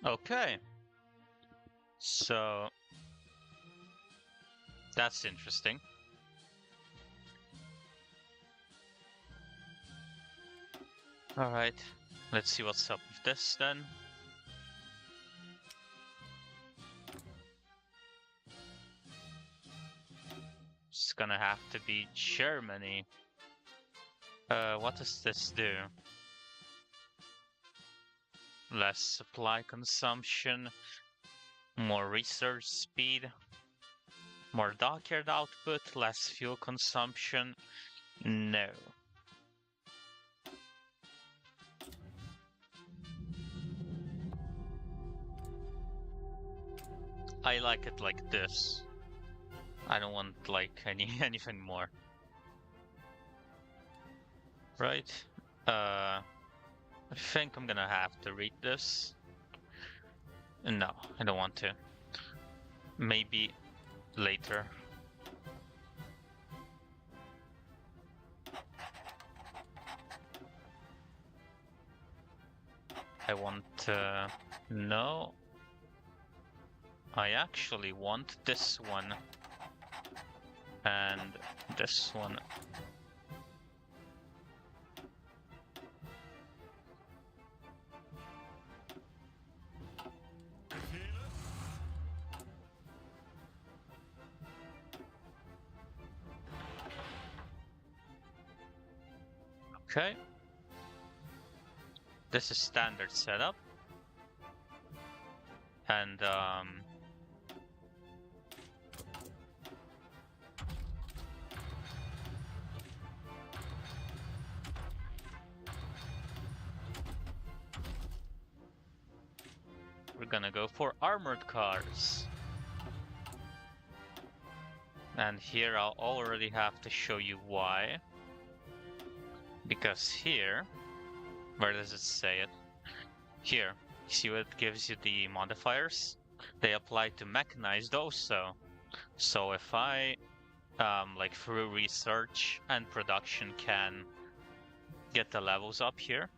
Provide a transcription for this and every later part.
Okay, so that's interesting. All right, let's see what's up with this then. It's gonna have to be Germany. What does this do? Less supply consumption, more research speed, more dockyard output, less fuel consumption. No. I like it like this. I don't want like anything more. Right? I think I'm gonna have to read this. No, I don't want to. Maybe later. I want no. I actually want this one and this one. Okay. This is standard setup. And we're gonna go for armored cars. And here I'll already have to show you why. Because here, where does it say it? Here, see what it gives you the modifiers? They apply to mechanized also. So if I, like through research and production can get the levels up here,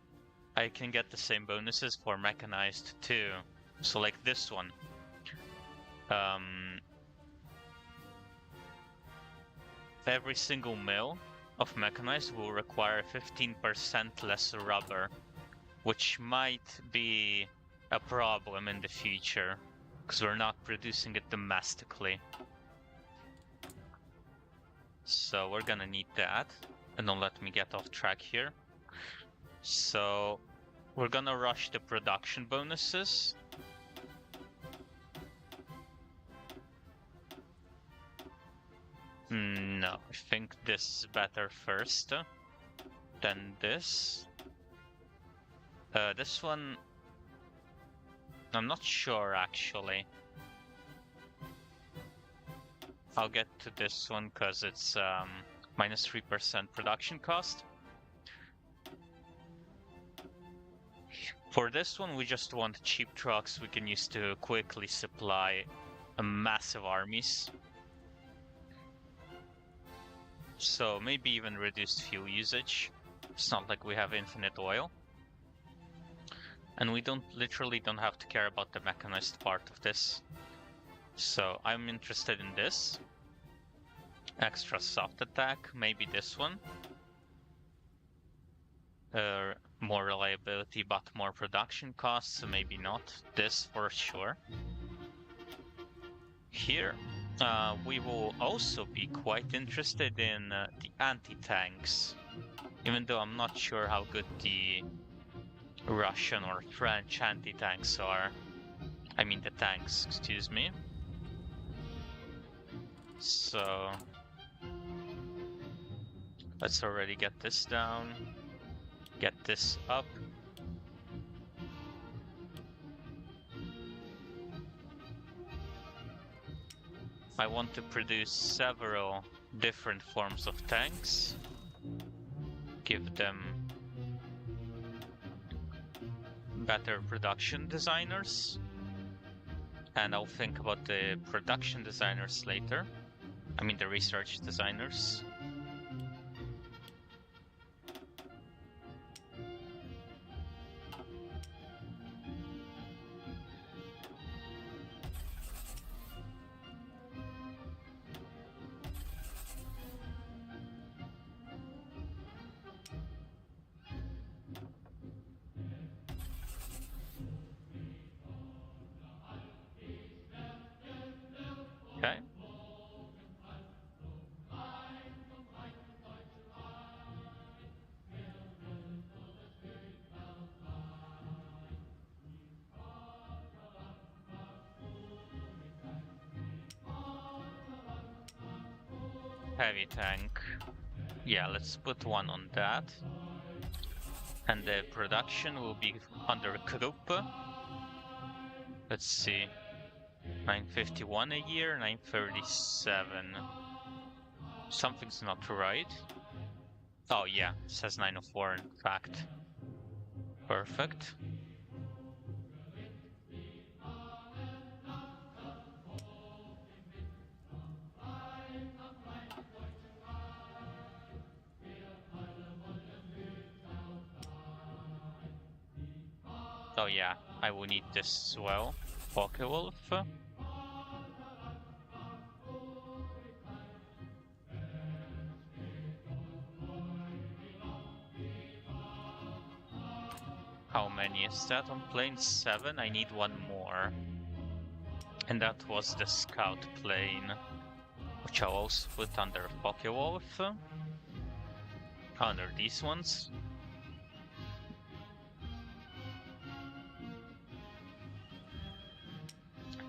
I can get the same bonuses for mechanized too. So like this one. Every single mill of mechanized will require 15% less rubber, which might be a problem in the future, because we're not producing it domestically. So we're gonna need that. And don't let me get off track here. So we're gonna rush the production bonuses. No, I think this is better first than this. This one, I'm not sure actually. I'll get to this one because it's minus 3% production cost. For this one, we just want cheap trucks we can use to quickly supply massive armies. So maybe even reduced fuel usage. It's not like we have infinite oil. And we literally don't have to care about the mechanized part of this. So I'm interested in this. Extra soft attack, maybe this one. More reliability but more production costs, so maybe not. This for sure. Here, we will also be quite interested in the anti-tanks, even though I'm not sure how good the Russian or French anti-tanks are. I mean the tanks, excuse me. So let's already get this down, get this up. I want to produce several different forms of tanks, give them better production designers, and I'll think about the production designers later. I mean the research designers. Okay. Heavy tank. Yeah, let's put one on that. And the production will be under group. Let's see. 951 a year, 937. Something's not right. Oh yeah, it says 904 in fact. Perfect. Oh yeah, I will need this as well. Pokewolf. How many is that on plane? 7? I need one more. And that was the scout plane, which I'll also put under Pokewolf. Under these ones.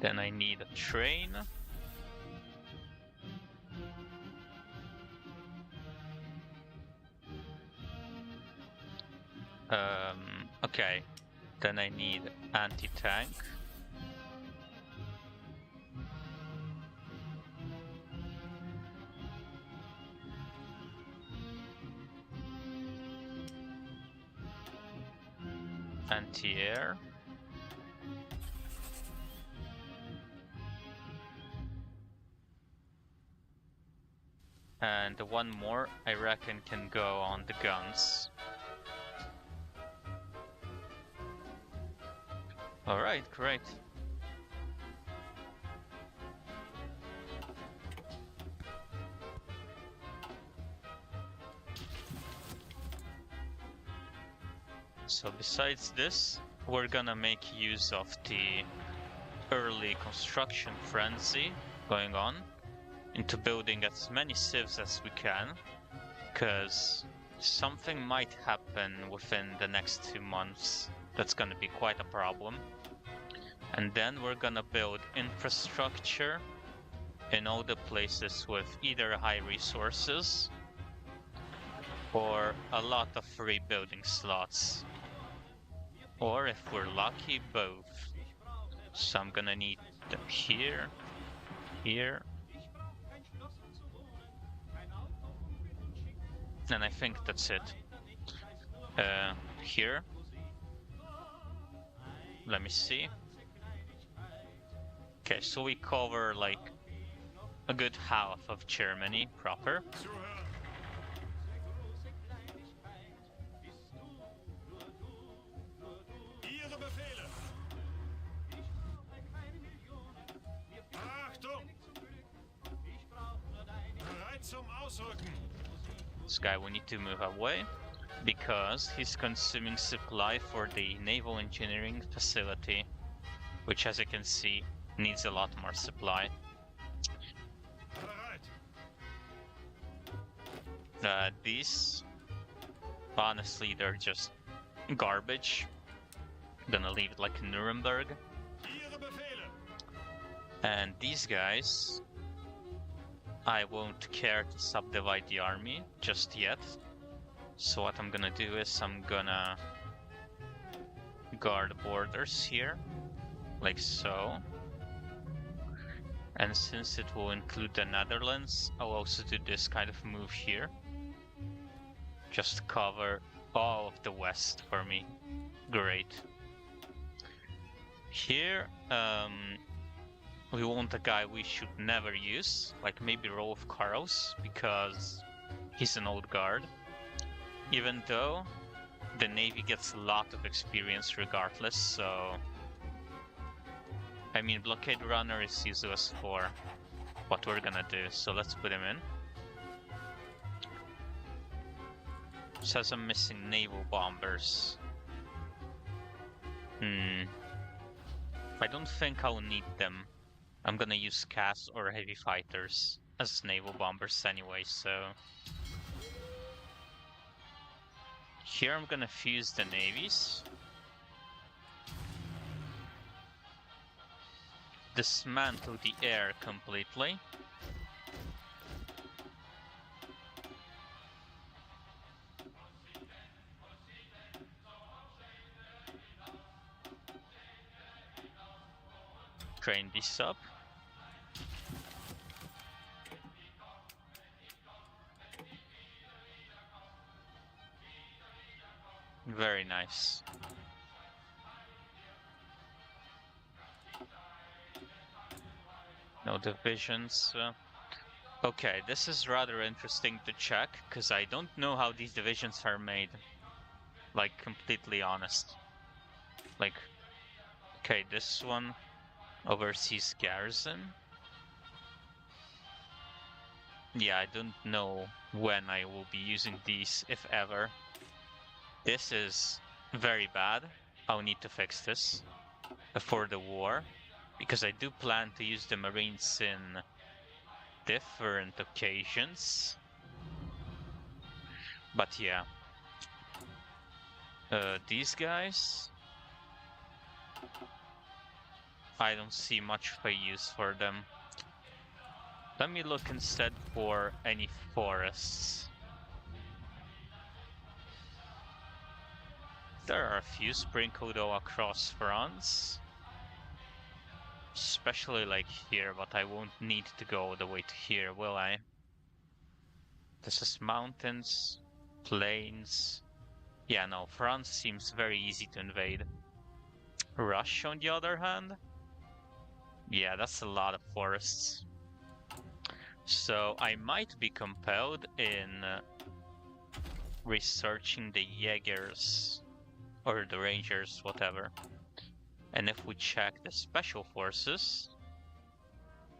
Then I need a train. Okay. Then I need anti-tank. Anti-air. And one more, I reckon, can go on the guns. Alright, great. So besides this, we're gonna make use of the early construction frenzy going on into building as many civs as we can, because something might happen within the next 2 months that's gonna be quite a problem. And then we're gonna build infrastructure in all the places with either high resources or a lot of free building slots. Or if we're lucky, both. So I'm gonna need them here, here. And I think that's it. Here. Let me see. Okay, so we cover like a good half of Germany proper. This guy will need to move away because he's consuming supply for the naval engineering facility, which, as you can see, needs a lot more supply. These, honestly, they're just garbage. Gonna leave it like Nuremberg. And these guys, I won't care to subdivide the army just yet. So what I'm gonna do is I'm gonna guard borders here, like so. And since it will include the Netherlands, I'll also do this kind of move here. Just cover all of the west for me. Great. Here, we want a guy we should never use, like maybe Rolf Karls, because he's an old guard. Even though the Navy gets a lot of experience regardless, so... I mean, Blockade Runner is useless for what we're gonna do, so let's put him in. Says I'm missing naval bombers. I don't think I'll need them I'm gonna use CAS or heavy fighters as naval bombers anyway, so... Here I'm gonna fuse the navies. Dismantle the air completely. Train this up. Very nice. No divisions. Okay, this is rather interesting to check, because I don't know how these divisions are made. Like, completely honest. Like, okay, this one, overseas garrison. Yeah, I don't know when I will be using these, if ever. This is very bad. I'll need to fix this before the war, because I do plan to use the Marines in different occasions. But yeah. These guys, I don't see much of a use for them. Let me look instead for any forests. There are a few sprinkled all across France. Especially like here, but I won't need to go all the way to here, will I? This is mountains, plains. Yeah, no, France seems very easy to invade. Russia, on the other hand? Yeah, that's a lot of forests. So I might be compelled in researching the Jaegers or the Rangers, whatever. And if we check the special forces,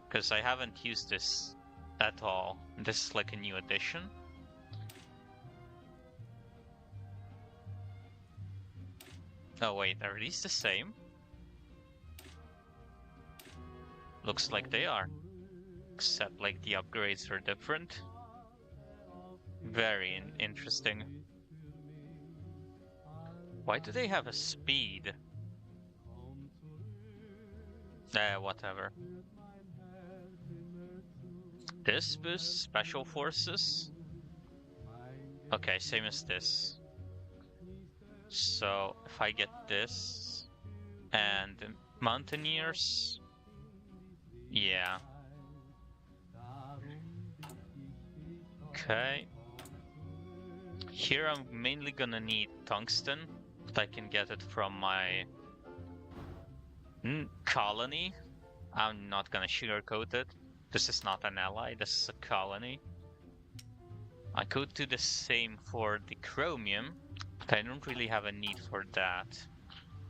because I haven't used this at all, this is like a new addition. Oh wait, are these the same? Looks like they are. Except like the upgrades are different. Very interesting. Why do they have a speed? Whatever. This boosts special forces. Okay, same as this. So if I get this and mountaineers, yeah. Okay. Here I'm mainly gonna need tungsten, but I can get it from my colony. I'm not gonna sugarcoat it. This is not an ally, this is a colony. I could do the same for the chromium, but I don't really have a need for that.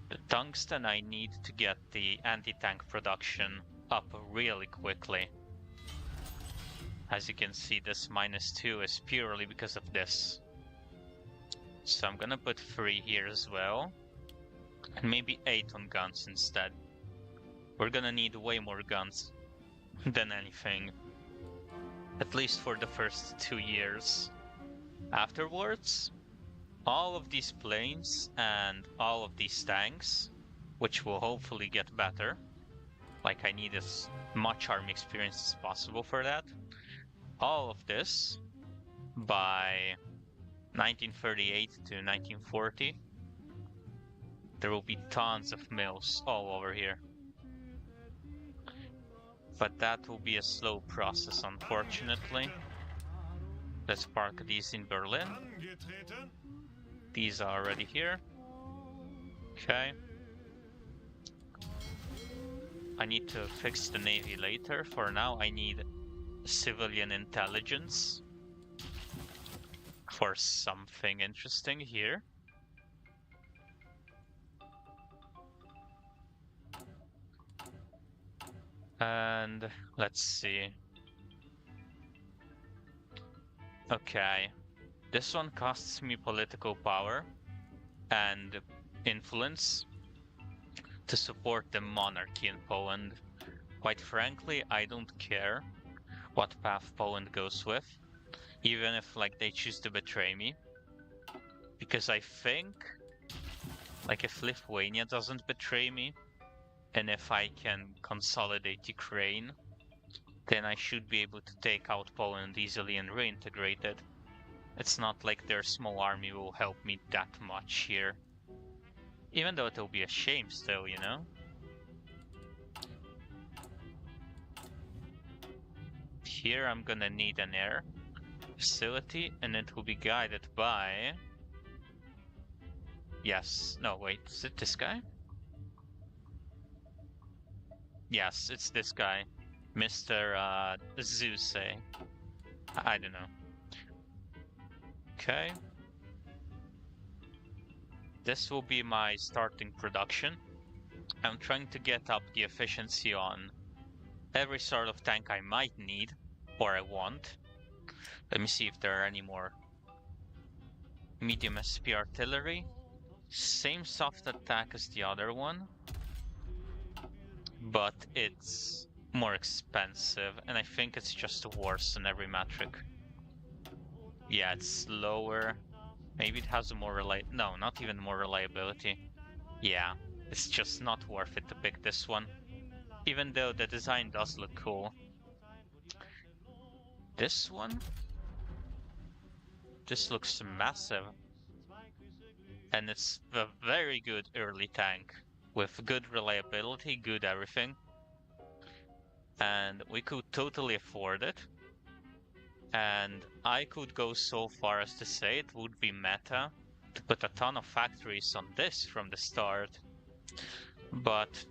The tungsten I need to get the anti-tank production up really quickly. As you can see, this -2 is purely because of this. So I'm gonna put 3 here as well. And maybe 8 on guns instead. We're gonna need way more guns than anything. At least for the first 2 years. Afterwards, all of these planes and all of these tanks, which will hopefully get better. Like I need as much army experience as possible for that. All of this by 1938 to 1940. There will be tons of mills all over here. But that will be a slow process, unfortunately. Let's park these in Berlin. These are already here. Okay. I need to fix the navy later. For now, I need civilian intelligence for something interesting here. And let's see. Okay, this one costs me political power and influence to support the monarchy in Poland. Quite frankly, I don't care what path Poland goes with, even if like they choose to betray me. Because I think like if Lithuania doesn't betray me, and if I can consolidate Ukraine, then I should be able to take out Poland easily and reintegrate it. It's not like their small army will help me that much here. Even though it'll be a shame still, you know? Here I'm gonna need an air facility, and it will be guided by... Yes, no, wait, is it this guy? Yes, it's this guy. Mr. Zeus. I don't know. Okay. This will be my starting production. I'm trying to get up the efficiency on every sort of tank I might need, or I want. Let me see if there are any more. Medium SP artillery. Same soft attack as the other one, but it's more expensive, and I think it's just worse in every metric. Yeah, it's slower. Maybe it has more no, not even more reliability. Yeah, it's just not worth it to pick this one, even though the design does look cool. This one? This looks massive. And it's a very good early tank with good reliability, good everything. And we could totally afford it. And I could go so far as to say it would be meta to put a ton of factories on this from the start. But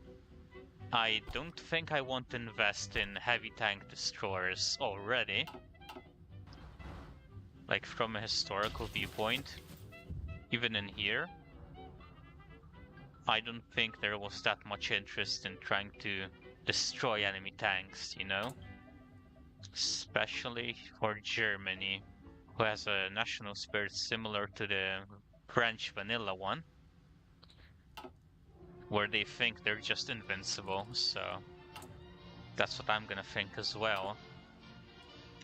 I don't think I want to invest in heavy tank destroyers already. Like from a historical viewpoint, even in here, I don't think there was that much interest in trying to destroy enemy tanks, you know? Especially for Germany, who has a national spirit similar to the French vanilla one, where they think they're just invincible, so that's what I'm gonna think as well.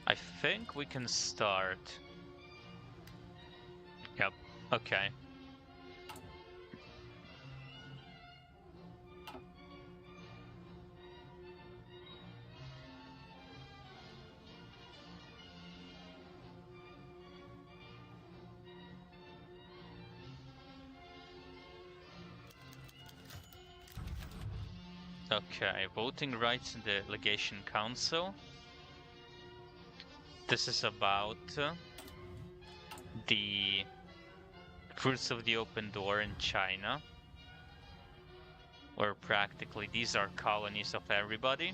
I think we can start. Yep, okay. Okay, voting rights in the Legation Council. This is about the fruits of the open door in China, where practically these are colonies of everybody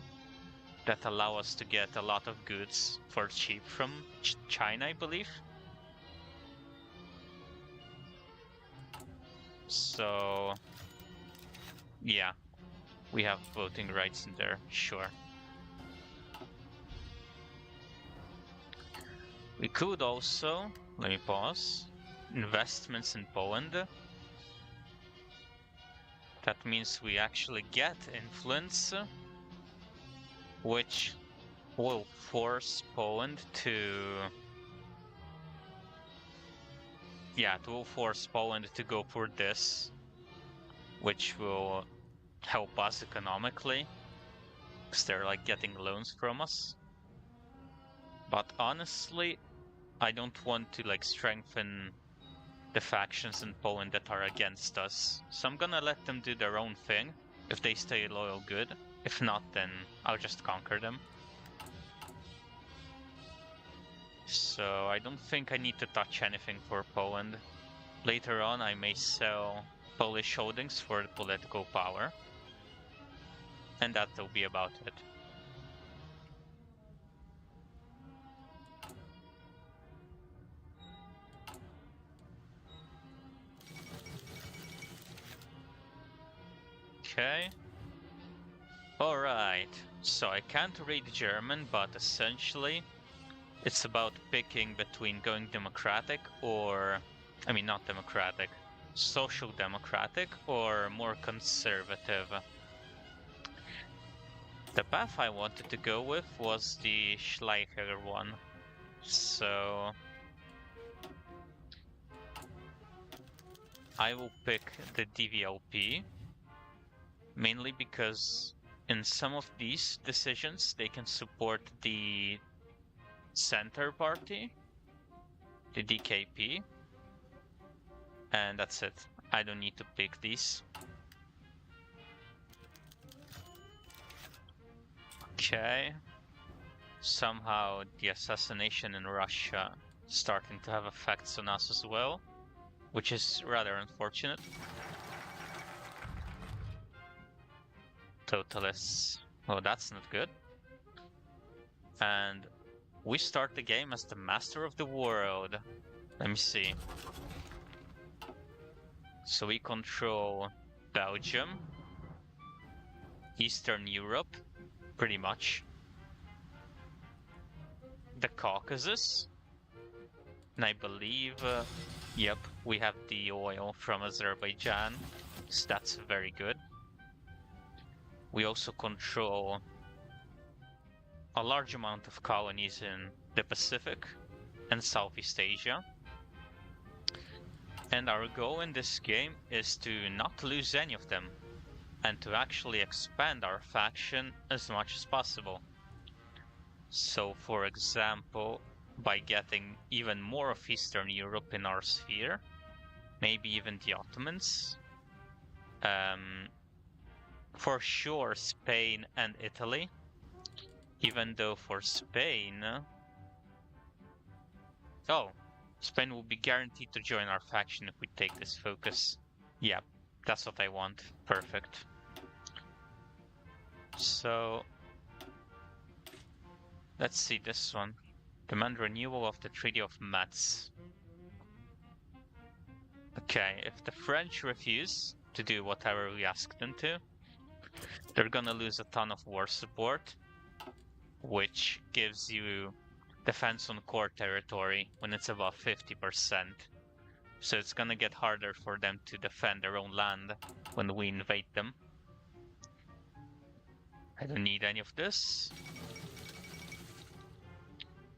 that allow us to get a lot of goods for cheap from China, I believe. So, yeah, we have voting rights in there, sure. We could also, let me pause, investments in Poland. That means we actually get influence, which will force Poland to... Yeah, it will force Poland to go for this, which will help us economically, because they're like getting loans from us. But honestly, I don't want to like strengthen the factions in Poland that are against us. So I'm gonna let them do their own thing. If they stay loyal, good. If not, then I'll just conquer them. So I don't think I need to touch anything for Poland. Later on, I may sell Polish holdings for the political power. And that'll be about it. Okay. Alright. So I can't read German, but essentially it's about picking between going democratic or... I mean, not democratic. Social democratic or more conservative. The path I wanted to go with was the Schleicher one. So I will pick the DVLP, mainly because in some of these decisions they can support the center party, the DKP, and that's it. I don't need to pick these. Okay. Somehow the assassination in Russia is starting to have effects on us as well, which is rather unfortunate. Totalists. Oh, that's not good. And we start the game as the master of the world. Let me see. So we control Belgium, Eastern Europe, pretty much. The Caucasus. And I believe, yep, we have the oil from Azerbaijan. So that's very good. We also control a large amount of colonies in the Pacific and Southeast Asia. And our goal in this game is to not lose any of them and to actually expand our faction as much as possible. So, for example, by getting even more of Eastern Europe in our sphere, maybe even the Ottomans, for sure Spain and Italy, even though for Spain, Spain will be guaranteed to join our faction if we take this focus. Yeah, that's what I want. Perfect. So let's see this one. Demand renewal of the Treaty of Metz. Okay, if the French refuse to do whatever we ask them to, they're gonna lose a ton of war support, which gives you defense on core territory when it's above 50%. So it's gonna get harder for them to defend their own land when we invade them. I don't need any of this.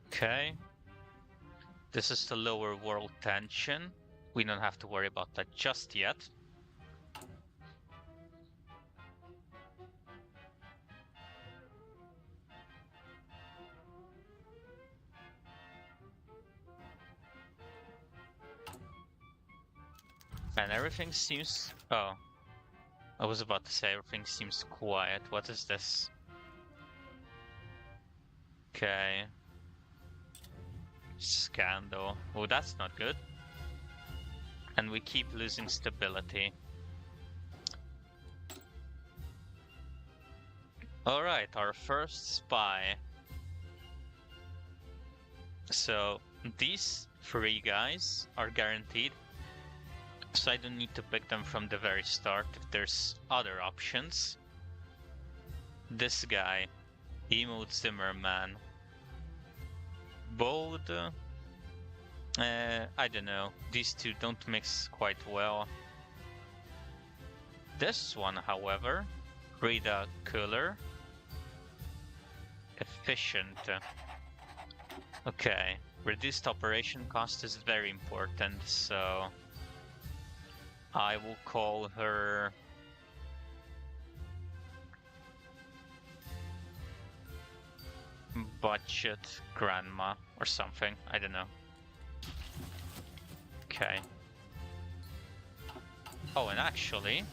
Okay. This is to lower world tension. We don't have to worry about that just yet. And everything seems... Oh. I was about to say everything seems quiet. What is this? Okay. Scandal. Oh, that's not good. And we keep losing stability. Alright, our first spy. So, these 3 guys are guaranteed. So I don't need to pick them from the very start if there's other options. This guy, Emo Zimmerman. Bold. I don't know. These two don't mix quite well. This one, however, Rita Cooler. Efficient. Okay, reduced operation cost is very important, so I will call her Budget Grandma or something, I don't know. Okay. Oh, and actually,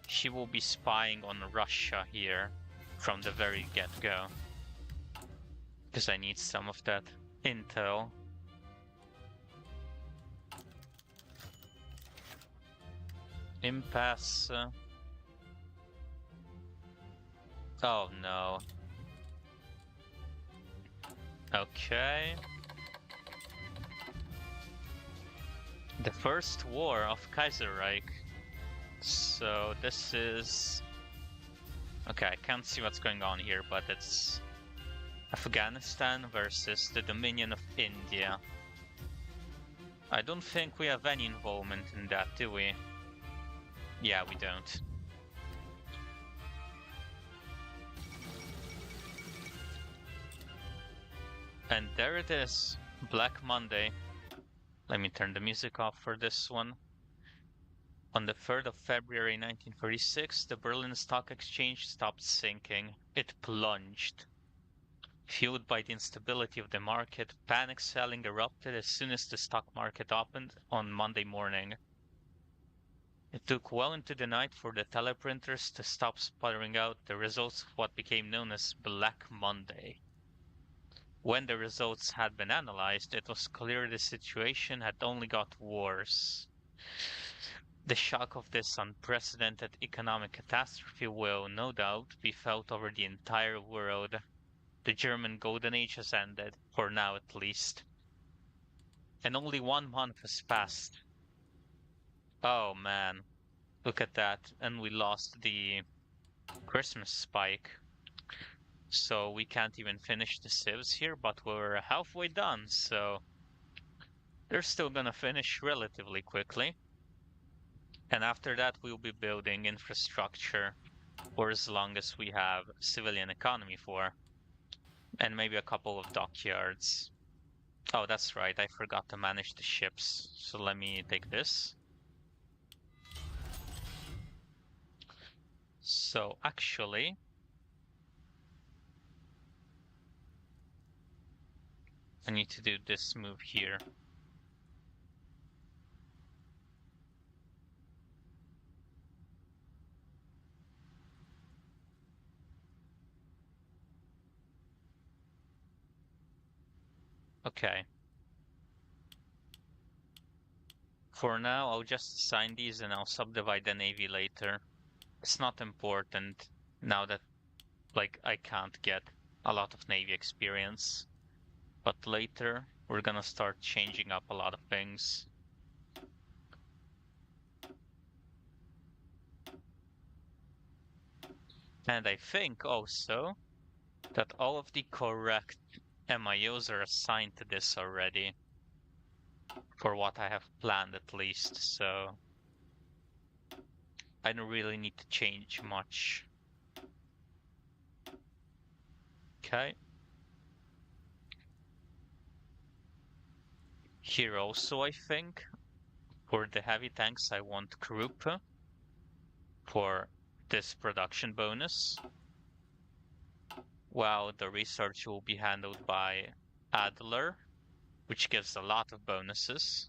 she will be spying on Russia here from the very get-go. Because I need some of that intel. Impasse. Oh no. Okay. The first war of Kaiserreich. So this is... Okay, I can't see what's going on here, but it's Afghanistan versus the Dominion of India. I don't think we have any involvement in that, do we? Yeah, we don't. And there it is, Black Monday. Let me turn the music off for this one. On the 3rd of February 1946, the Berlin Stock Exchange stopped sinking. It plunged. Fueled by the instability of the market, panic selling erupted as soon as the stock market opened on Monday morning. It took well into the night for the teleprinters to stop sputtering out the results of what became known as Black Monday. When the results had been analyzed, it was clear the situation had only got worse. The shock of this unprecedented economic catastrophe will, no doubt, be felt over the entire world. The German Golden Age has ended, for now at least. And only 1 month has passed. Oh man, look at that. And we lost the Christmas spike. So we can't even finish the civs here, but we're halfway done, so they're still gonna finish relatively quickly. And after that, we'll be building infrastructure for as long as we have civilian economy for. And maybe a couple of dockyards. Oh, that's right, I forgot to manage the ships. So let me take this. So actually, I need to do this move here. Okay. For now, I'll just assign these and I'll subdivide the navy later. It's not important now that, like, I can't get a lot of navy experience. But later, we're gonna start changing up a lot of things. And I think also that all of the correct MIOs are assigned to this already. For what I have planned at least, so I don't really need to change much. Okay. Here also, I think, for the heavy tanks, I want Krupp for this production bonus, while the research will be handled by Adler, which gives a lot of bonuses.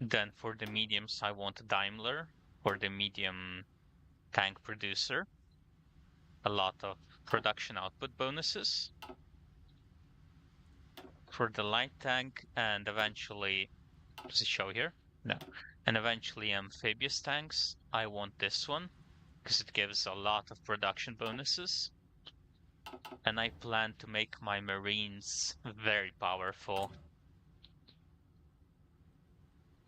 Then for the mediums, I want Daimler for the medium tank producer. A lot of production output bonuses. For the light tank and eventually, does it show here? No. And eventually amphibious tanks, I want this one because it gives a lot of production bonuses. And I plan to make my marines very powerful.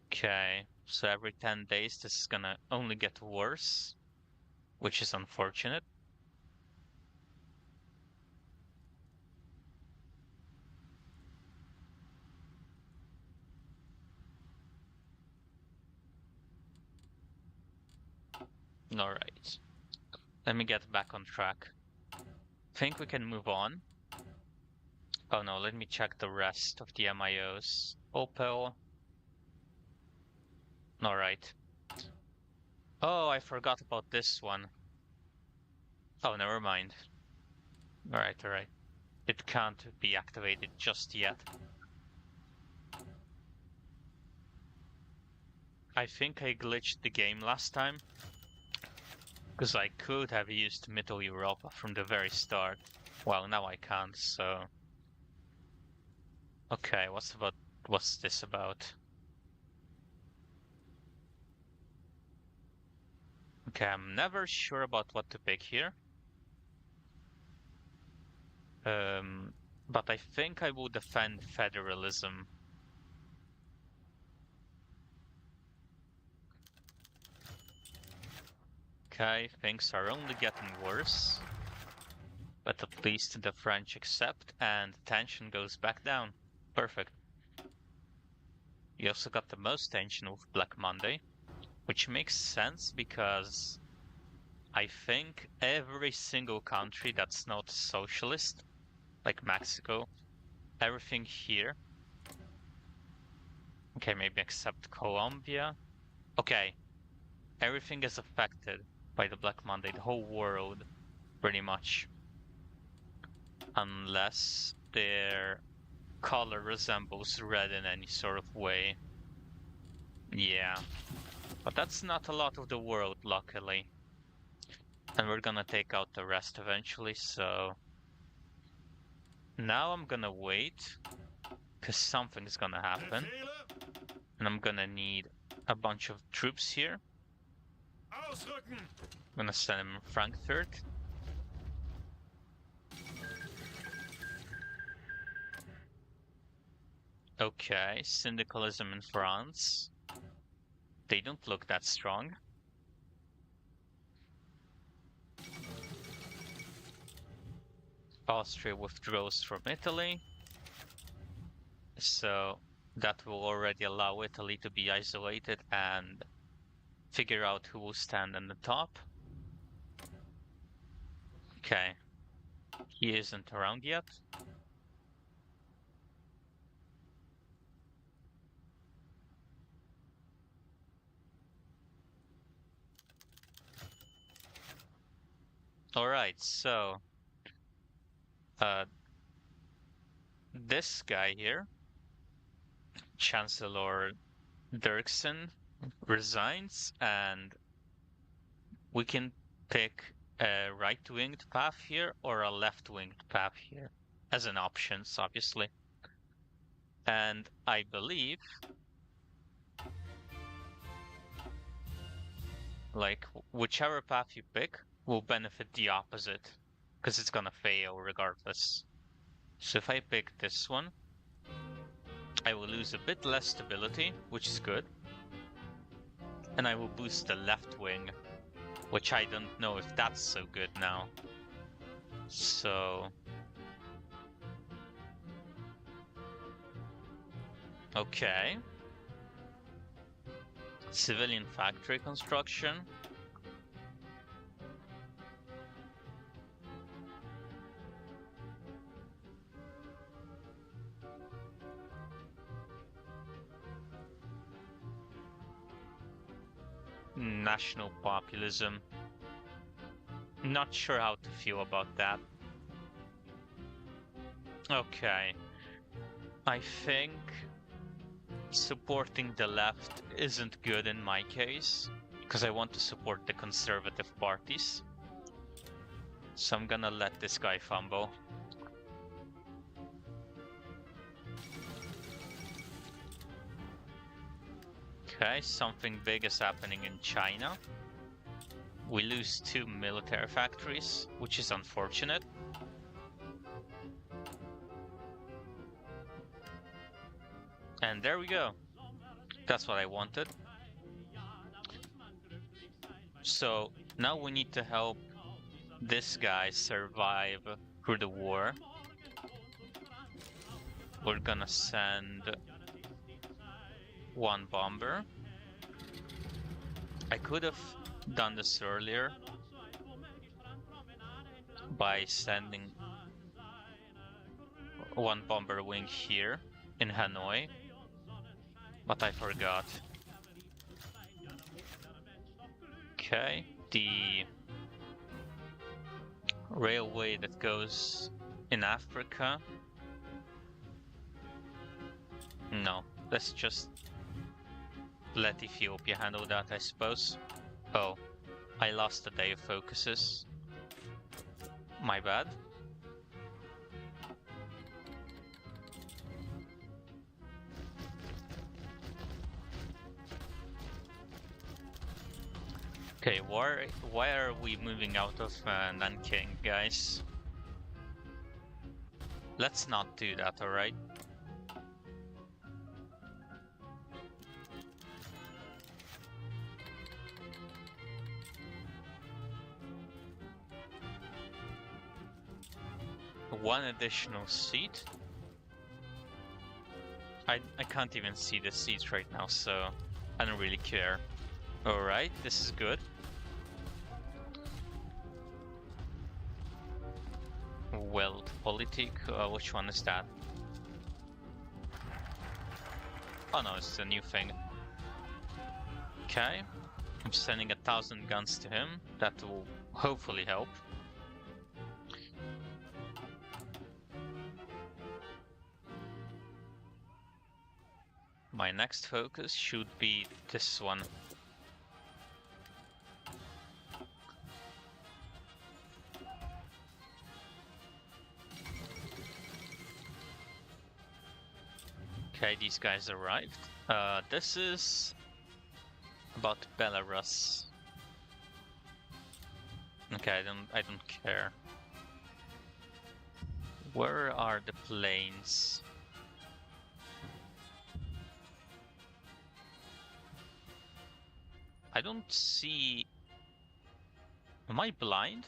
Okay, so every 10 days this is gonna only get worse, which is unfortunate. Alright, let me get back on track. Think we can move on. Oh no, let me check the rest of the MIOs. Opel. Alright. Oh, I forgot about this one. Oh, never mind. Alright, alright. It can't be activated just yet. I think I glitched the game last time, because I could have used Middle Europa from the very start. Well, now I can't, so... Okay, what's this about? Okay, I'm never sure about what to pick here. But I think I will defend federalism. Okay, things are only getting worse. But at least the French accept and tension goes back down. Perfect. You also got the most tension with Black Monday, which makes sense because I think every single country that's not socialist, like Mexico, everything here. Okay, maybe except Colombia. Okay, everything is affected by the Black Monday, the whole world, pretty much. Unless their color resembles red in any sort of way. Yeah, but that's not a lot of the world, luckily. And we're gonna take out the rest eventually, so... Now I'm gonna wait, because something's gonna happen. And I'm gonna need a bunch of troops here. I'm gonna send him Frankfurt. Okay, syndicalism in France. They don't look that strong. Austria withdraws from Italy. So that will already allow Italy to be isolated and figure out who will stand on the top. Okay. He isn't around yet. Alright, so this guy here, Chancellor Dirksen, resigns, and we can pick a right-winged path here or a left-winged path here as an options, obviously. And I believe, like, whichever path you pick will benefit the opposite, because it's gonna fail regardless. So if I pick this one, I will lose a bit less stability, which is good. And I will boost the left wing, which I don't know if that's so good now. So... Okay. Civilian factory construction. National populism. Not sure how to feel about that. Okay. I think supporting the left isn't good in my case, because I want to support the conservative parties. So I'm gonna let this guy fumble. Okay, something big is happening in China. We lose 2 military factories, which is unfortunate. And there we go. That's what I wanted. So now we need to help this guy survive through the war. We're gonna send 1 bomber. I could have done this earlier by sending 1 bomber wing here in Hanoi, but I forgot. Okay, the railway that goes in Africa. No, let's just let Ethiopia handle that, I suppose. Oh, I lost a day of focuses. My bad. Okay, why are we moving out of Nanking, guys? Let's not do that, alright? One additional seat. I can't even see the seats right now, so I don't really care. Alright, this is good. Weltpolitik, which one is that? Oh no, it's a new thing. Okay, I'm sending 1,000 guns to him. That will hopefully help. My next focus should be this one. Okay, these guys arrived. This is about Belarus. Okay, I don't care. Where are the planes? I don't see... Am I blind?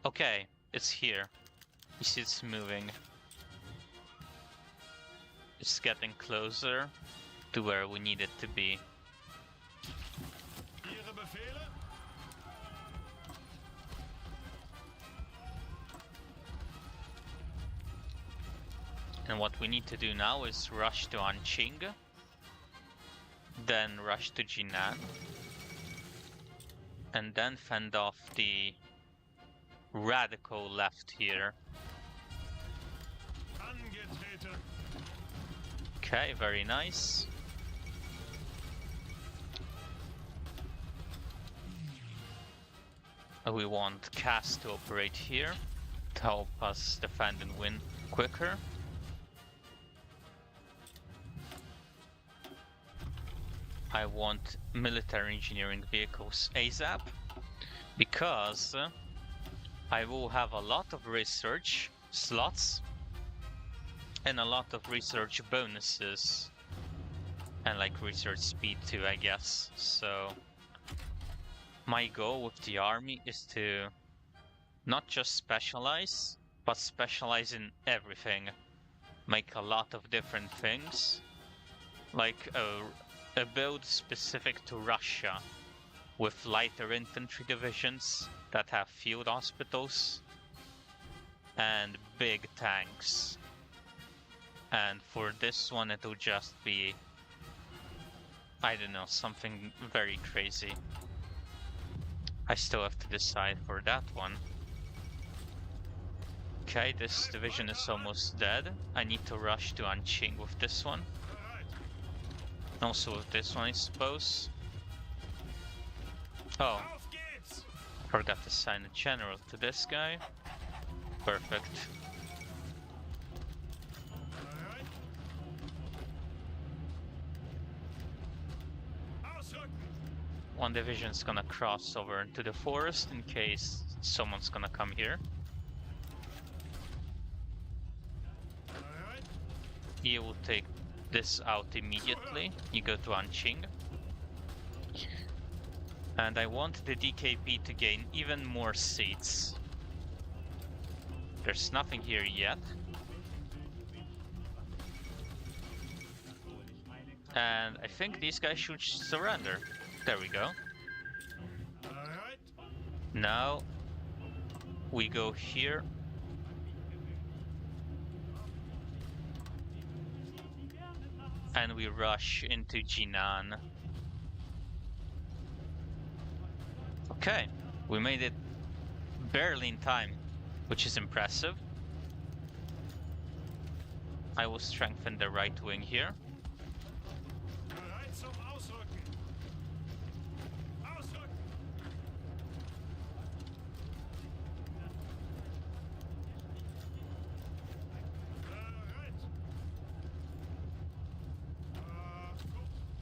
Okay, it's here. You see it's moving. It's getting closer to where we need it to be. And what we need to do now is rush to Anqing, then rush to Jinan, and then fend off the radical left here. Okay, very nice. We want Cass to operate here to help us defend and win quicker. I want military engineering vehicles ASAP, because I will have a lot of research slots and a lot of research bonuses, and like research speed too, I guess. So my goal with the army is to not just specialize, but specialize in everything. Make a lot of different things, like a build specific to Russia with lighter infantry divisions that have field hospitals and big tanks. And for this one it'll just be, I don't know, something very crazy. I still have to decide for that one. Okay, this division is almost dead. I need to rush to Anqing with this one. Also with this one, I suppose. Oh, forgot to assign a general to this guy. Perfect. One division's gonna cross over into the forest in case someone's gonna come here. You will take this out immediately. You go to Anqing. And I want the DKP to gain even more seats. There's nothing here yet. And I think these guys should surrender. There we go. Now we go here. And we rush into Jinan. Okay, we made it barely in time, which is impressive. I will strengthen the right wing here.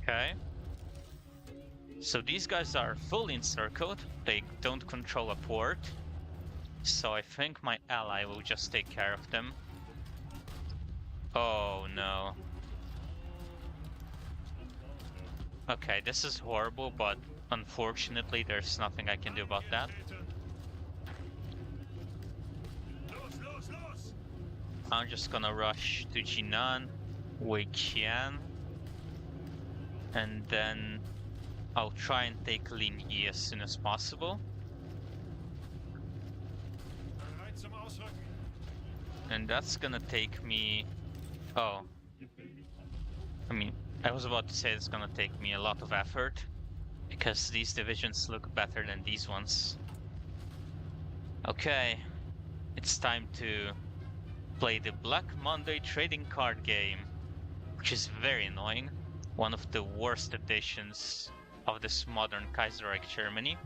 Okay. So these guys are fully encircled. They don't control a port. So I think my ally will just take care of them. Oh no. Okay, this is horrible, but unfortunately there's nothing I can do about that. I'm just gonna rush to Jinan, Weiqian, and then I'll try and take Linyi as soon as possible. And that's gonna take me... Oh. I mean, I was about to say it's gonna take me a lot of effort, because these divisions look better than these ones. Okay, it's time to play the Black Monday trading card game, which is very annoying. One of the worst additions of this modern Kaiserreich Germany.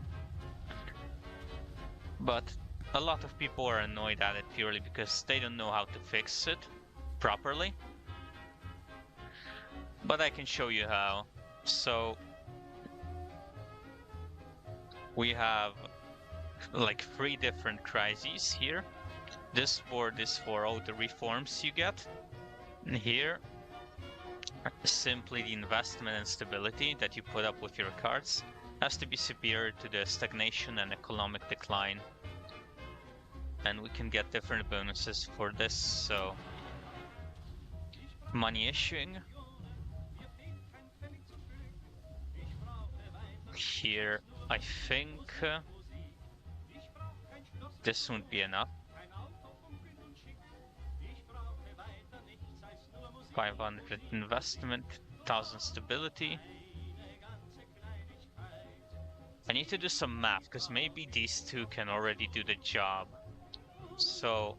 But a lot of people are annoyed at it purely because they don't know how to fix it properly. But I can show you how. So we have like 3 different crises here. This board is for all the reforms you get. And here, simply the investment and stability that you put up with your cards has to be superior to the stagnation and economic decline. And we can get different bonuses for this, so money issuing. Here, I think this won't be enough. 500 investment, 1000 stability. I need to do some math, because maybe these 2 can already do the job. So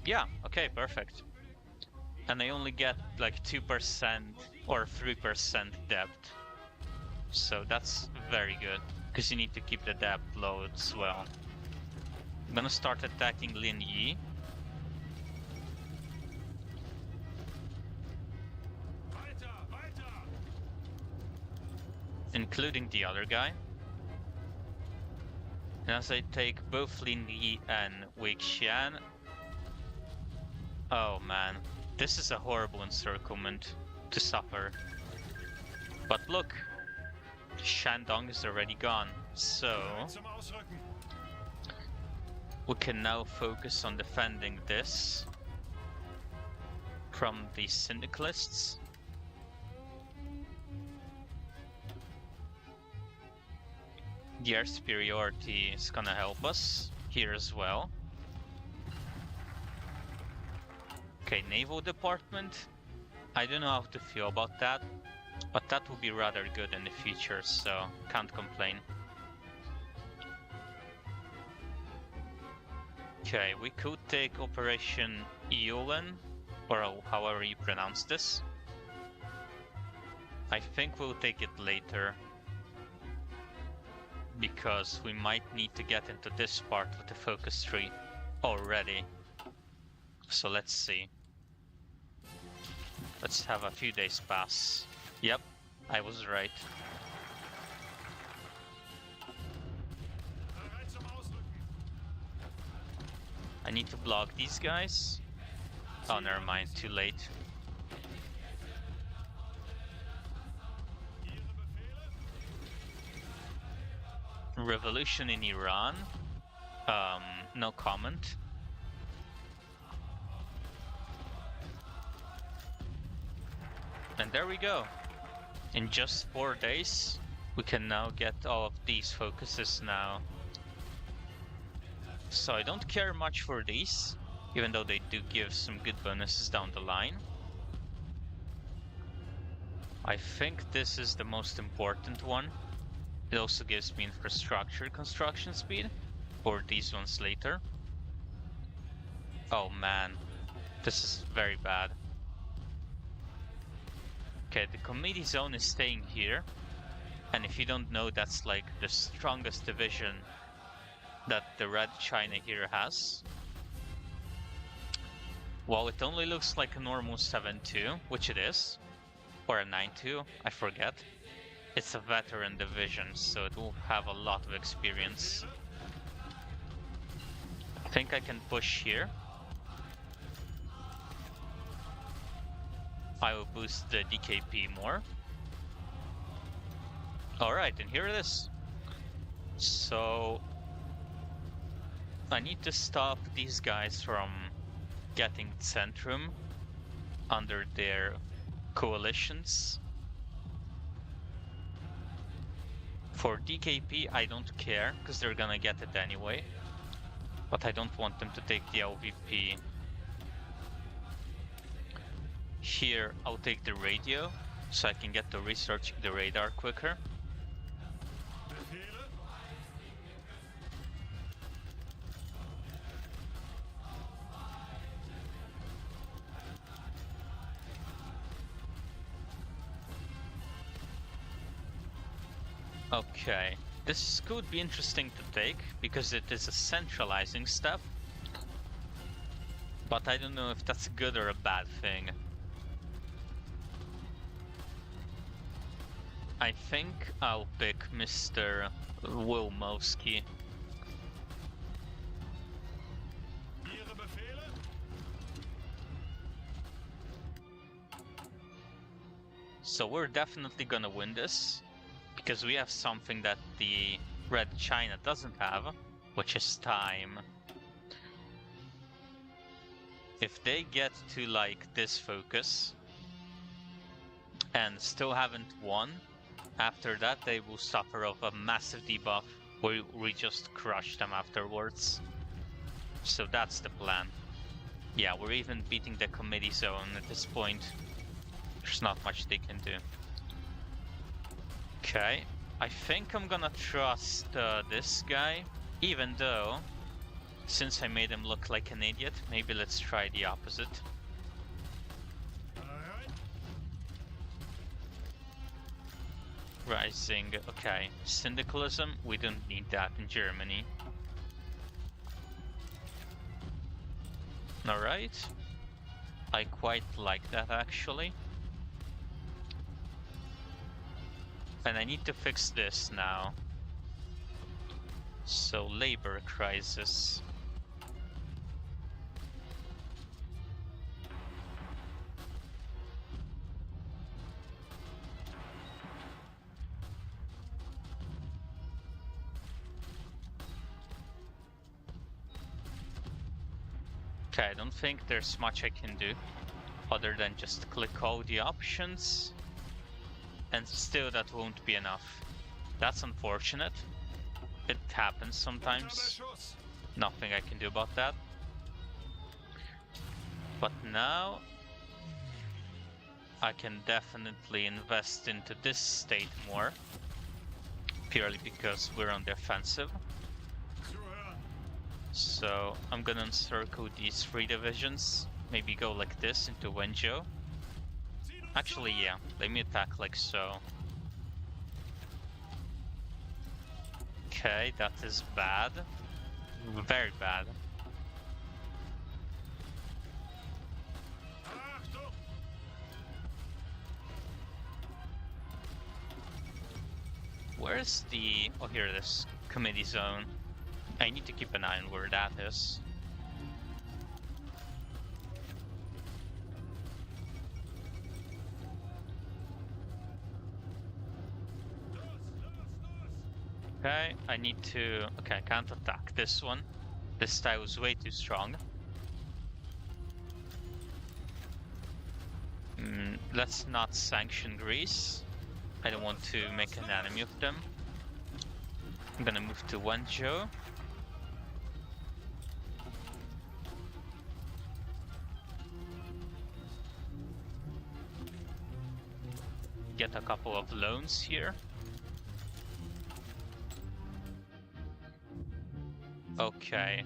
yeah, okay, perfect. And I only get like 2% or 3% debt. So that's very good, because you need to keep the debt low as well. I'm gonna start attacking Lin Yi. Including the other guy. And as I take both Lin Yi and Wei Xian... Oh man, this is a horrible encirclement to suffer. But look, Shandong is already gone, so we can now focus on defending this from the syndicalists. The air superiority is gonna help us here as well. Okay, naval department. I don't know how to feel about that, but that will be rather good in the future, so can't complain. Okay, we could take Operation Eolen, or however you pronounce this. I think we'll take it later, because we might need to get into this part with the focus tree already. So let's see. Let's have a few days pass. Yep, I was right. I need to block these guys. Oh, never mind, too late. Revolution in Iran. No comment. And there we go. In just 4 days, we can now get all of these focuses now. So I don't care much for these, even though they do give some good bonuses down the line. I think this is the most important one. It also gives me infrastructure construction speed, or these ones later. Oh man, this is very bad. Okay, the committee zone is staying here, and if you don't know, that's like the strongest division that the Red China here has. Well, it only looks like a normal 7-2, which it is, or a 9-2, I forget. It's a veteran division, so it will have a lot of experience. I think I can push here. I will boost the DKP more. Alright, and here it is. So I need to stop these guys from getting Centrum under their coalitions. For DKP, I don't care, because they're gonna get it anyway. But I don't want them to take the LVP. Here, I'll take the radio, so I can get to researching the radar quicker. Okay, this could be interesting to take, because it is a centralizing step. But I don't know if that's a good or a bad thing. I think I'll pick Mr. Wilmowski. So we're definitely gonna win this, because we have something that the Red China doesn't have, which is time. If they get to like this focus and still haven't won, after that they will suffer of a massive debuff where we just crush them afterwards. So that's the plan. Yeah, we're even beating the committee zone at this point. There's not much they can do. Okay, I think I'm gonna trust this guy, even though, since I made him look like an idiot, maybe let's try the opposite. Rising, okay. Syndicalism, we don't need that in Germany. Alright. I quite like that actually. And I need to fix this now. So, labor crisis. Okay, I don't think there's much I can do other than just click all the options, and still that won't be enough. That's unfortunate. It happens sometimes. Nothing I can do about that. But now I can definitely invest into this state more, purely because we're on the offensive. So I'm gonna encircle these 3 divisions, maybe go like this into Wenzhou. Actually, yeah, let me attack like so. Okay, that is bad. Very bad. Where's the... oh, here it is. Committee zone. I need to keep an eye on where that is. Okay, I need to... okay, I can't attack this one. This tile is way too strong. Let's not sanction Greece. I don't want to make an enemy of them. I'm gonna move to Wenzhou. Get a couple of loans here. Okay.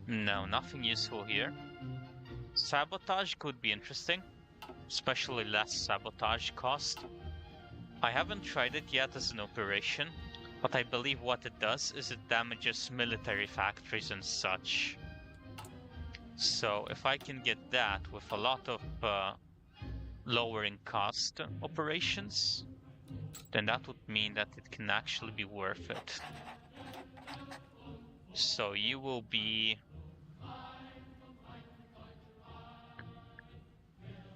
No, nothing useful here. Sabotage could be interesting, especially less sabotage cost. I haven't tried it yet as an operation, but I believe what it does is it damages military factories and such. So if I can get that with a lot of lowering cost operations, then that would mean that it can actually be worth it. So you will be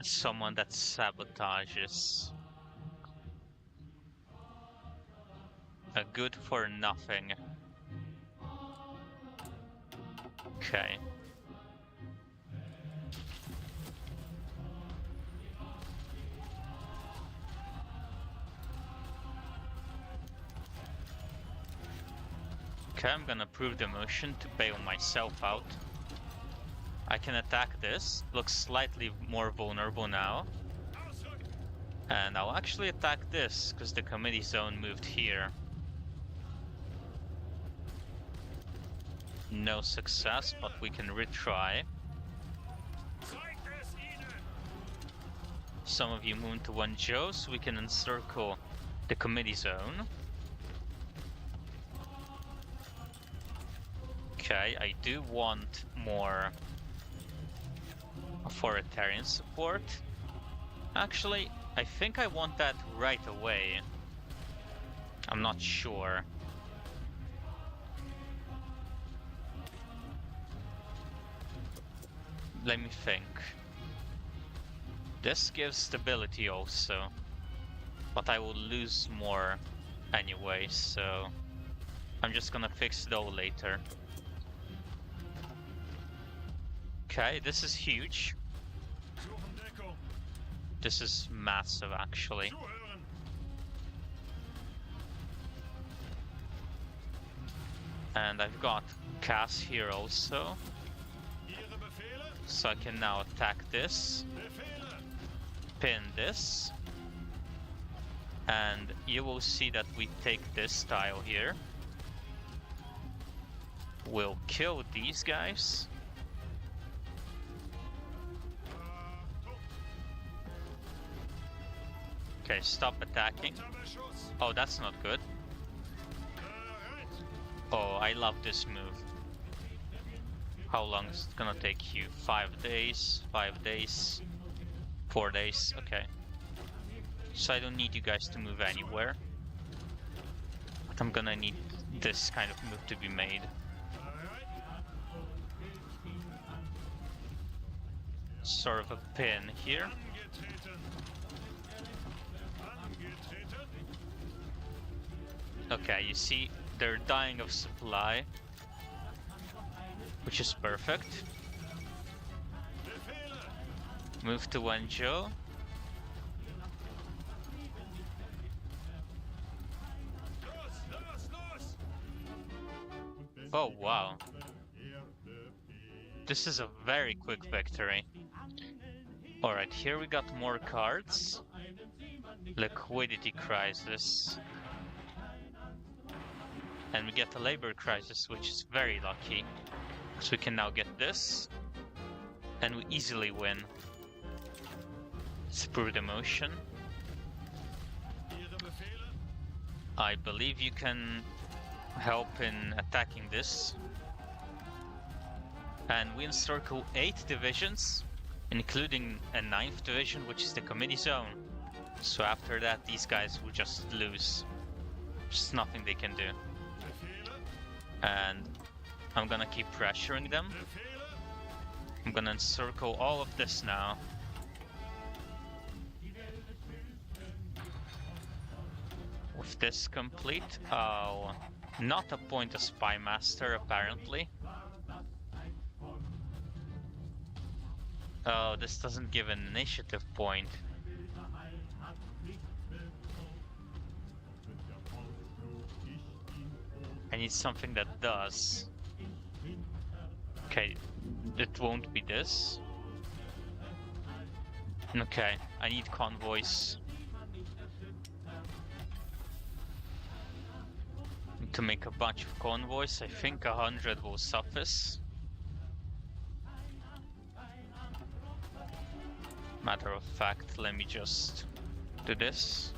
someone that sabotages. A good for nothing. Okay. Okay, I'm gonna prove the motion to bail myself out. I can attack this. Looks slightly more vulnerable now. And I'll actually attack this, because the committee zone moved here. No success, but we can retry. Some of you move to 1 Joe, so we can encircle the committee zone. Okay, I do want more authoritarian support. Actually, I think I want that right away. I'm not sure. Let me think. This gives stability also, but I will lose more anyway, so I'm just gonna fix it all later. Okay, this is huge. This is massive, actually. And I've got Cass here also. So I can now attack this, pin this, and you will see that we take this tile here. We'll kill these guys. Okay, stop attacking. Oh, that's not good. Oh, I love this move. How long is it gonna take you? 5 days? 5 days? 4 days? Okay. So I don't need you guys to move anywhere. But I'm gonna need this kind of move to be made. Sort of a pin here. Okay, you see, they're dying of supply, which is perfect. Move to Wenzhou. Oh wow. This is a very quick victory. Alright, here we got more cards. Liquidity crisis. And we get a labor crisis, which is very lucky. So we can now get this. And we easily win. Let's prove the motion. I believe you can help in attacking this. And we encircle 8 divisions, including a 9th division, which is the committee zone. So after that, these guys will just lose. There's nothing they can do. And I'm gonna keep pressuring them. I'm gonna encircle all of this now. With this complete, I'll not appoint a spy master apparently. Oh, this doesn't give an initiative point. I need something that does. Okay, it won't be this. Okay, I need convoys. To make a bunch of convoys, I think 100 will suffice. Matter of fact, let me just do this.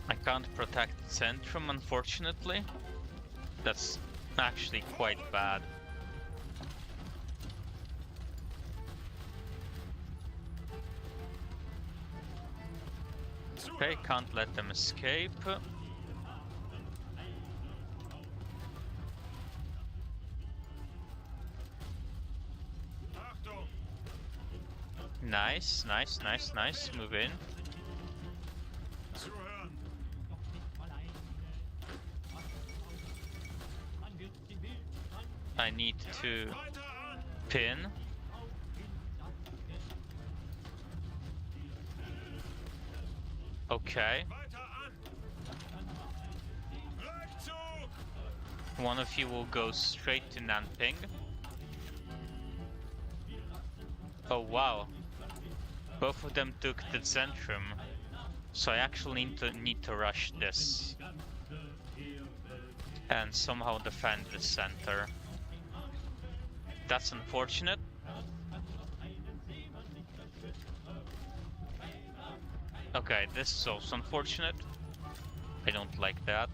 I can't protect Centrum, unfortunately. That's actually quite bad. Okay, can't let them escape. Nice, nice, nice, nice. Move in. I need to pin. Okay. One of you will go straight to Nanping. Oh wow. Both of them took the Zentrum. So I actually need to rush this. And somehow defend the center. That's unfortunate. Okay, this is also unfortunate. I don't like that.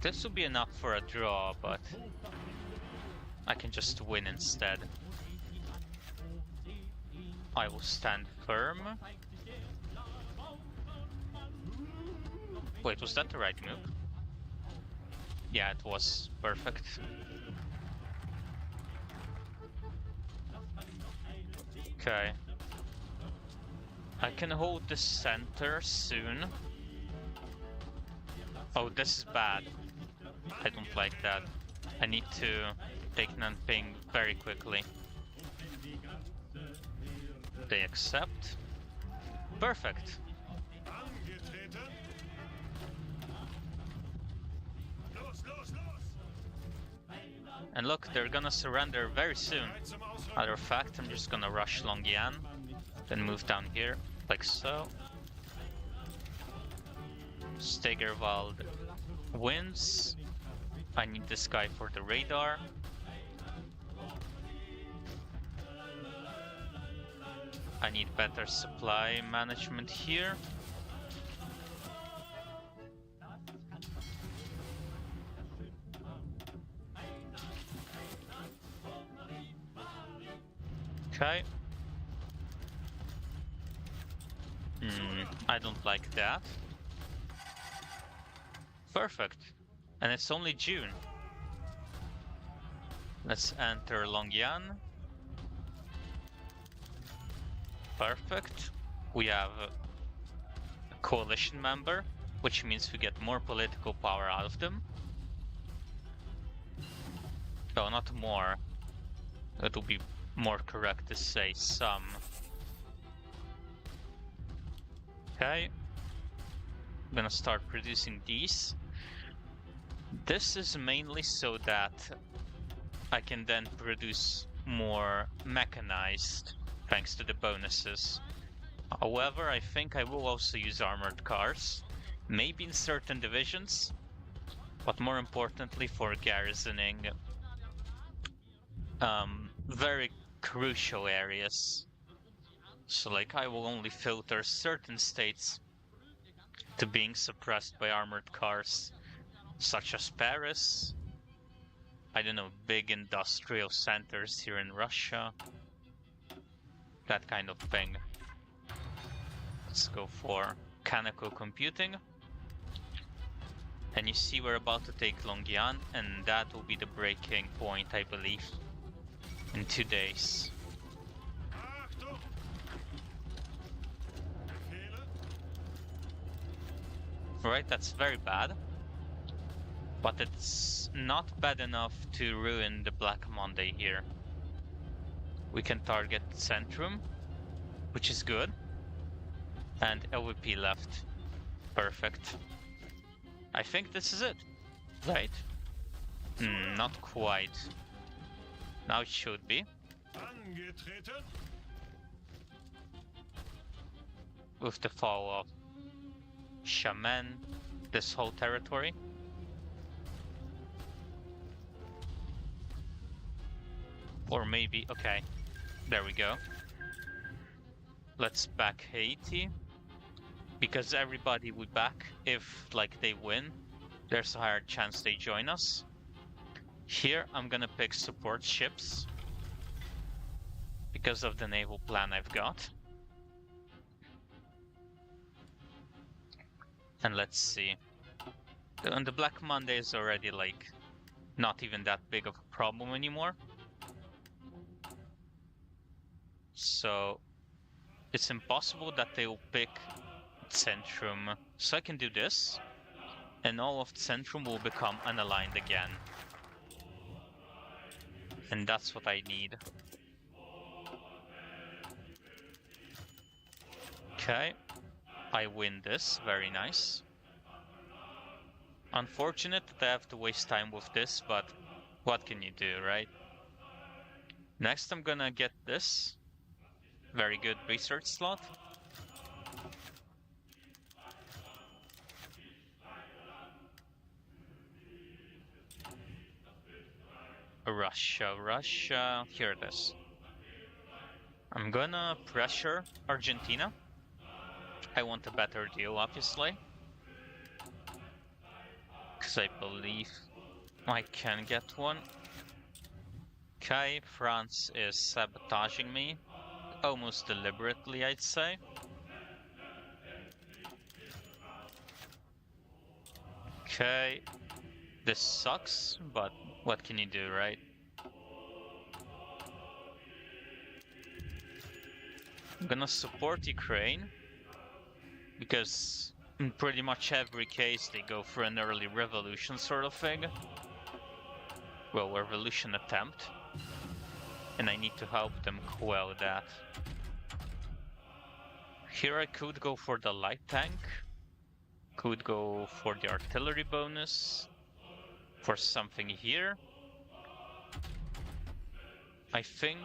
This will be enough for a draw, but I can just win instead. I will stand firm. Wait, was that the right move? Yeah, it was. Perfect. Okay. I can hold the center soon. Oh, this is bad. I don't like that. I need to take Nanping very quickly. They accept. Perfect. And look, they're gonna surrender very soon. Matter of fact, I'm just gonna rush Longyan, then move down here, like so. Stegerwald wins. I need this guy for the radar. I need better supply management here. Okay. I don't like that. Perfect. And it's only June. Let's enter Longyan. Perfect. We have a coalition member, which means we get more political power out of them. No, not more. It will be more correct to say some. Okay. I'm gonna start producing these. This is mainly so that I can then produce more mechanized thanks to the bonuses. However, I think I will also use armored cars, maybe in certain divisions, but more importantly for garrisoning very crucial areas. So like I will only filter certain states to being suppressed by armored cars, such as Paris, I don't know, big industrial centers here in Russia, that kind of thing. Let's go for mechanical computing. And you see we're about to take Longyan, and that will be the breaking point, I believe, in 2 days. Right, that's very bad. But it's not bad enough to ruin the Black Monday here. We can target Centrum, which is good. And LVP left. Perfect. I think this is it. Right? Not quite. Now it should be. With the fall of Shaman, this whole territory. Or maybe, okay, there we go. Let's back Haiti. Because everybody would back if, like, they win. There's a higher chance they join us. Here, I'm gonna pick support ships. Because of the naval plan I've got. And let's see. And the Black Monday is already, like, not even that big of a problem anymore. So it's impossible that they will pick Centrum. So I can do this. and all of Centrum will become unaligned again. And that's what I need. Okay, I win this, very nice. Unfortunate that I have to waste time with this, but what can you do, right? Next I'm gonna get this. Very good research slot. Russia, here it is. I'm gonna pressure Argentina. I want a better deal, obviously. Because I believe I can get one. Okay, France is sabotaging me. Almost deliberately, I'd say. Okay, this sucks, but what can you do, right? I'm gonna support Ukraine, because in pretty much every case they go for an early revolution sort of thing. Well, revolution attempt. And I need to help them quell that. Here I could go for the light tank. Could go for the artillery bonus. For something here. I think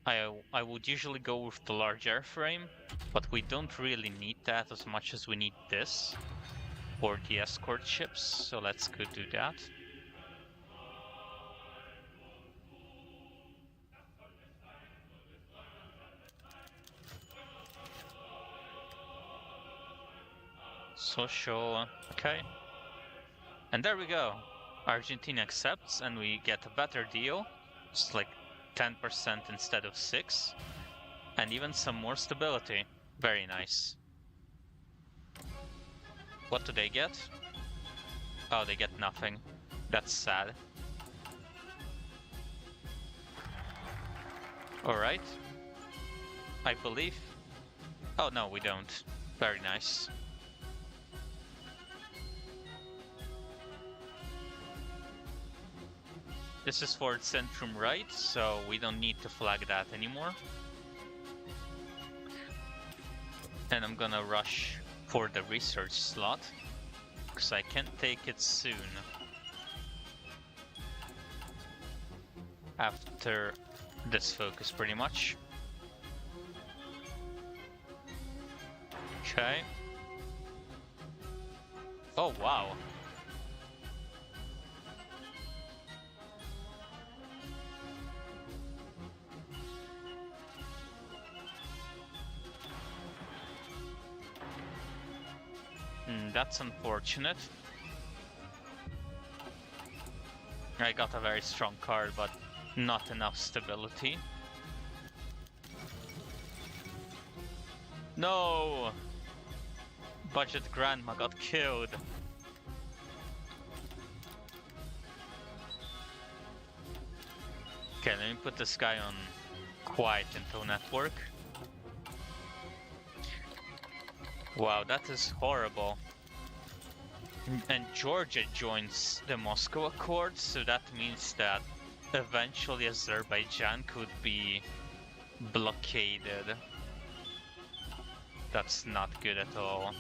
I would usually go with the large airframe, but we don't really need that as much as we need this for the escort ships, so let's go do that. Social, okay. And there we go. Argentina accepts and we get a better deal. It's like 10% instead of 6. And even some more stability. Very nice. What do they get? Oh, they get nothing. That's sad. Alright. I believe... Oh no, we don't. Very nice. This is for Centrum right, so we don't need to flag that anymore. And I'm gonna rush for the research slot, because I can take it soon. After this focus, pretty much. Okay. Oh, wow. That's unfortunate. I got a very strong card, but not enough stability. No! Budget Grandma got killed. Okay, let me put this guy on quiet info network. Wow, that is horrible. And Georgia joins the Moscow Accord, so that means that eventually Azerbaijan could be blockaded. That's not good at all.